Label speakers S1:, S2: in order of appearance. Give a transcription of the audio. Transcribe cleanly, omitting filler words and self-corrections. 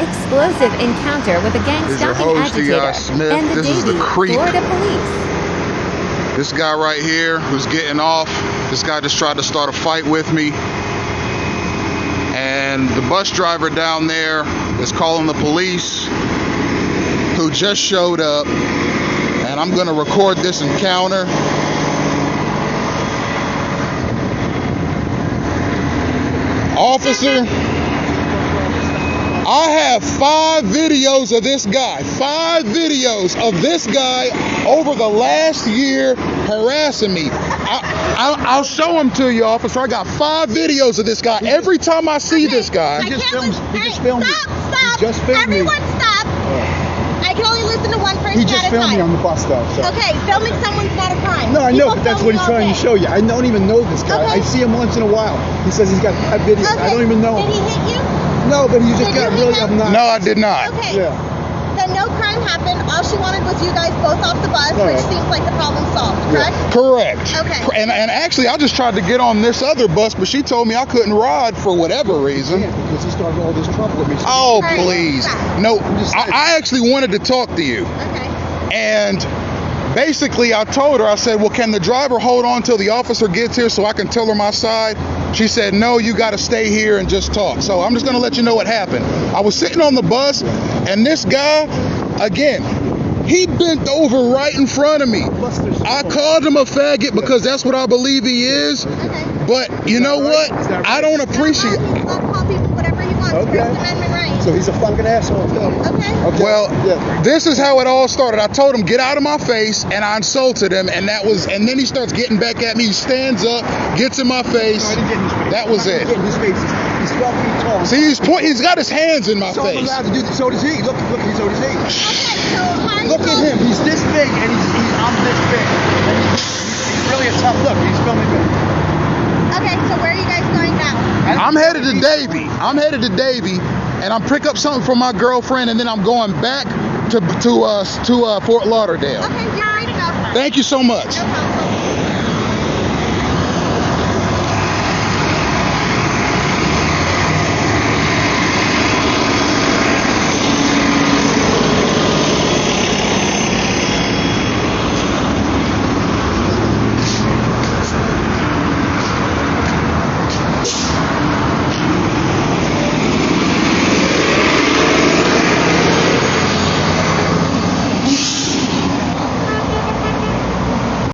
S1: explosive encounter with a gang-stalking agitator
S2: Smith.
S1: and the
S2: This is the
S1: Davie,
S2: creep.
S1: Florida police.
S2: This guy right here who's getting off, this guy just tried to start a fight with me. And the bus driver down there is calling the police who just showed up. And I'm gonna record this encounter. Officer, I have 5 videos of this guy. 5 videos of this guy over the last year harassing me. I'll show them to you, officer. I got 5 videos of this guy. Every time I see this guy.
S3: He just filmed me. Stop.
S4: He just filmed me.
S3: Everyone stop. I can only listen to one person
S4: He just
S3: at a
S4: filmed me
S3: time.
S4: on the bus stop. So.
S3: Okay, filming someone's not a crime.
S4: No, I know,
S3: People
S4: but that's
S3: film
S4: what
S3: me
S4: he's
S3: all
S4: trying to
S3: day.
S4: show you. I don't even know this guy.
S3: Okay.
S4: I see him once in a while. He says he's got 5 videos.
S3: Okay.
S4: I don't even know
S3: Did
S4: him.
S3: he hit you?
S4: No, but he just
S3: Did
S4: got
S3: you
S4: really
S3: hit him?
S4: obnoxious.
S2: No, I did not.
S3: Okay.
S4: Yeah.
S3: Then no crime happened. All she wanted was you guys both off the bus,
S4: All
S3: which
S4: right.
S3: seems like the problem solved, correct?
S2: Correct.
S3: Okay.
S2: And actually, I just tried to get on this other bus, but she told me I couldn't ride for whatever reason.
S4: Yeah, because he started all this trouble with me. So
S2: Oh,
S3: All right,
S2: please.
S3: stop.
S2: No,
S4: just-
S2: I actually wanted to talk to you.
S3: Okay.
S2: And basically, I told her, I said, well, can the driver hold on till the officer gets here so I can tell her my side? She said, no, you got to stay here and just talk. So I'm just going to let you know what happened. I was sitting on the bus, and this guy, again, he bent over right in front of me. I called him a faggot because that's what I believe he is.
S3: Okay.
S2: But you know
S4: right?
S2: what?
S4: Is that
S2: I
S4: right?
S2: don't appreciate.
S3: He's allowed to call people whatever he wants.
S4: Okay.
S3: First Amendment right.
S4: So he's a fucking asshole too.
S3: Okay.
S4: Okay.
S2: Well,
S4: yeah.
S2: this is how it all started. I told him, get out of my face, and I insulted him, and then he starts getting back at me. He stands up, gets in my face.
S4: No, I didn't get in his face.
S2: That was
S4: I
S2: it.
S4: didn't get in his face. He's 12 feet tall.
S2: See, he's got his hands in my
S4: So I'm
S2: face.
S4: allowed to do this. So does he. Look, so does he.
S3: Okay, so how are you
S4: Look at him. He's this big, and I'm this big. And he's really a tough look. He's filming me.
S3: Okay, so where are you guys going now?
S2: I'm headed to Davie, and I'm pick up something from my girlfriend, and then I'm going back to Fort Lauderdale.
S3: Okay, you're ready to go.
S2: Thank you so much.
S3: No problem.